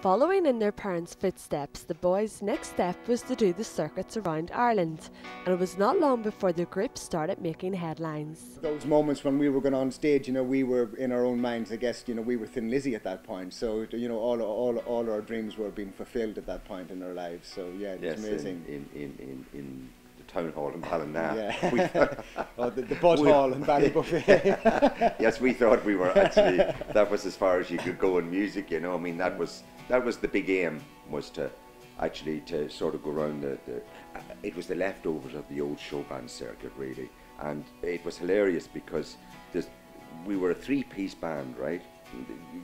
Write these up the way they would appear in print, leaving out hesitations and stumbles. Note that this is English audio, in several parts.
Following in their parents' footsteps, the boys' next step was to do the circuits around Ireland, and it was not long before the group started making headlines. Those moments when we were going on stage, we were in our own minds, I guess, we were Thin Lizzy at that point, so, all our dreams were being fulfilled at that point in our lives, so yeah, it was amazing. In the town hall in Ballina. Yeah. The Bud Hall in Ballybuffet. Yes, we thought we were actually, that was as far as you could go in music, I mean, that was the big aim, was to sort of go around it was the leftovers of the old show band circuit, really, and it was hilarious because we were a three-piece band, right?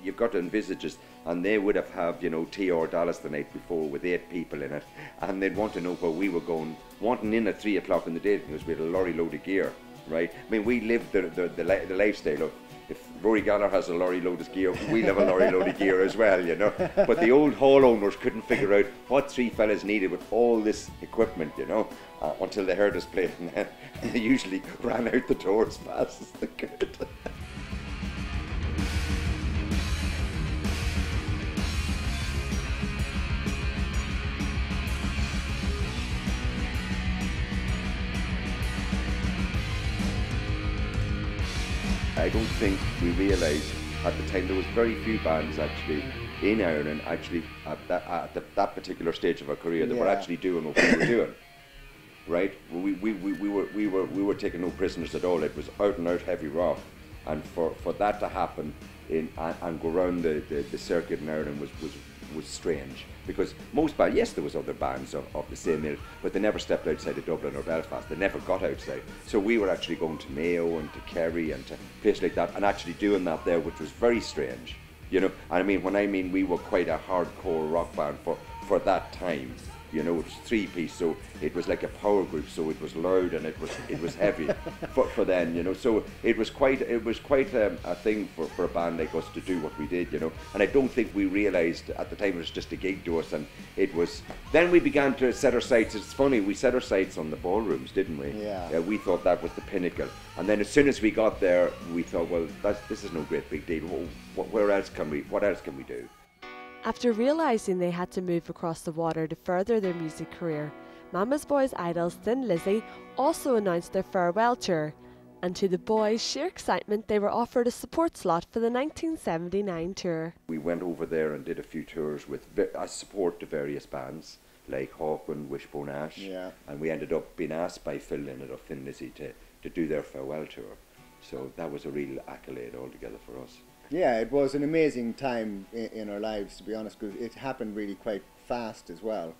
You've got to envisage us, and they would have T.R. Dallas the night before with 8 people in it, and they'd want to know where we were going, wanting in at 3 o'clock in the day because we had a lorry load of gear, right? I mean, we lived the lifestyle of, if Rory Gallagher has a lorry load of gear, we'll have a lorry load of gear as well, But the old hall owners couldn't figure out what 3 fellas needed with all this equipment, until they heard us play, and then they usually ran out the door as fast as they could. I don't think we realised at the time there was very few bands actually in Ireland at that particular stage of our career that were actually doing what we were doing, right? We were taking no prisoners at all. It was out and out heavy rock, and for that to happen and go around the circuit in Ireland was strange, because most bands, yes, there was other bands of the same ilk, but they never stepped outside of Dublin or Belfast. They never got outside. So we were actually going to Mayo and to Kerry and to places like that, and actually doing that there, which was very strange, And I mean we were quite a hardcore rock band for that time. It was 3-piece, so it was like a power group, so it was loud and it was heavy for then, So it was quite a thing for a band like us to do what we did, And I don't think we realised at the time it was just a gig to us, and it was. Then we began to set our sights. It's funny, we set our sights on the ballrooms, didn't we? Yeah. We thought that was the pinnacle, and then as soon as we got there, we thought, well, this is no great big deal. What else can we do? After realising they had to move across the water to further their music career, Mama's Boys idols Thin Lizzy also announced their farewell tour, and to the boys' sheer excitement, they were offered a support slot for the 1979 tour. We went over there and did a few tours with support to various bands like Hagan, Wishbone Ash, and we ended up being asked by Phil Lynott of Thin Lizzy to do their farewell tour. So that was a real accolade altogether for us. Yeah, it was an amazing time in our lives, to be honest, because it happened really quite fast as well.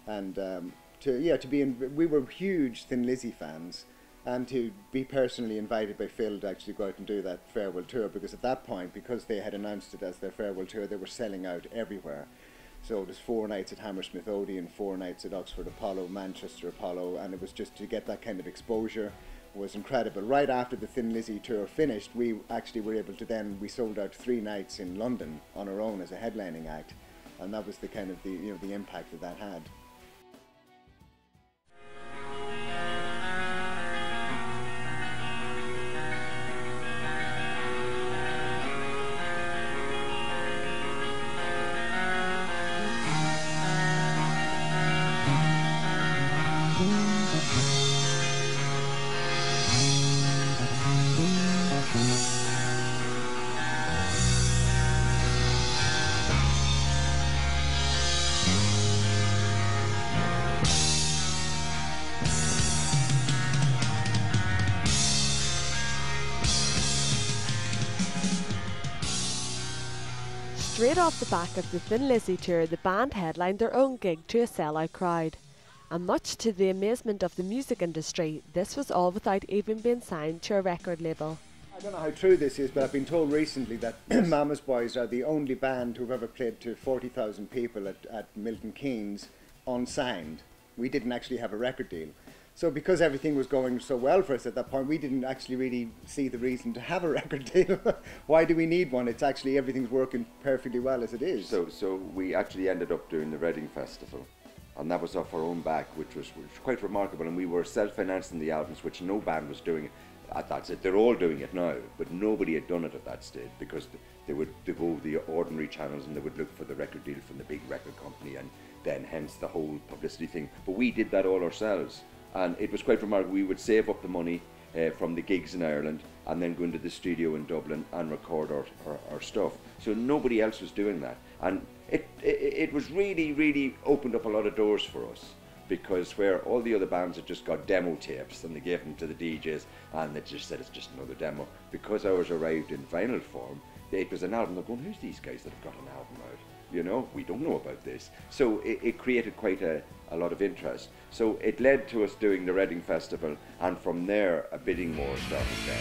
And we were huge Thin Lizzy fans, and to be personally invited by Phil to actually go out and do that farewell tour, because at that point, because they had announced it as their farewell tour, they were selling out everywhere. So it was 4 nights at Hammersmith Odeon, 4 nights at Oxford Apollo, Manchester Apollo, and it was just to get that kind of exposure. Was incredible. Right after the Thin Lizzy tour finished, we actually were able to we sold out 3 nights in London on our own as a headlining act, and that was the kind of the impact that had. Straight off the back of the Thin Lizzy tour, the band headlined their own gig to a sellout crowd. And much to the amazement of the music industry, this was all without even being signed to a record label. I don't know how true this is, but I've been told recently that Mama's Boys are the only band who've ever played to 40,000 people at Milton Keynes unsigned. We didn't actually have a record deal. So because everything was going so well for us at that point, we didn't actually really see the reason to have a record deal. Why do we need one? It's actually, everything's working perfectly well as it is. So we actually ended up doing the Reading Festival, and that was off our own back, which was quite remarkable, and we were self-financing the albums, which no band was doing at that stage. They're all doing it now, but nobody had done it at that stage, because they would go the ordinary channels and they would look for the record deal from the big record company, and then hence the whole publicity thing. But we did that all ourselves, and it was quite remarkable. We would save up the money from the gigs in Ireland and then go into the studio in Dublin and record our stuff. So nobody else was doing that, and it was really opened up a lot of doors for us, because where all the other bands had just got demo tapes and they gave them to the DJs and they just said it's just another demo, because ours arrived in vinyl form, it was an album. They're going, who's these guys that have got an album out? You know, we don't know about this. So it created quite a lot of interest. So it led to us doing the Reading Festival, and from there a bidding war started then.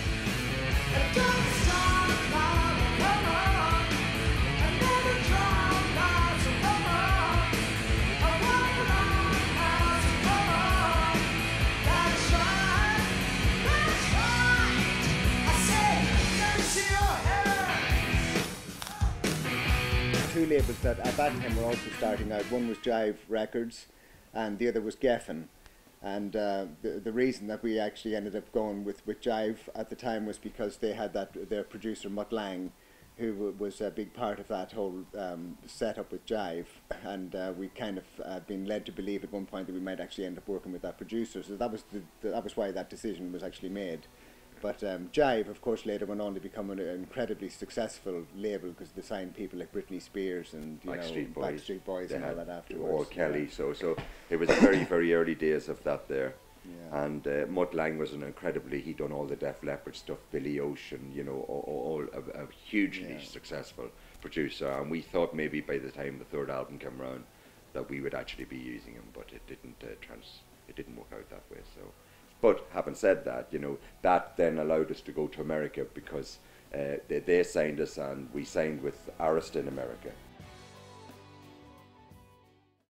Two labels that at that time were also starting out. One was Jive Records and the other was Geffen. And the reason that we actually ended up going with Jive at the time was because they had their producer Mutt Lang, who was a big part of that whole setup with Jive, and we kind of been led to believe at one point that we might actually end up working with that producer. So that was why that decision was actually made. But Jive, of course, later went on to become an incredibly successful label, because they signed people like Britney Spears and Backstreet Boys and all that afterwards. Or Kelly. So it was very early days of that there. Yeah. And Mutt Lang was he'd done all the Def Leppard stuff, Billy Ocean, you know, all a hugely successful producer. And we thought maybe by the time the third album came around that we would actually be using him, but it didn't work out that way. So. But having said that, you know, that then allowed us to go to America, because they signed us and we signed with Arista in America.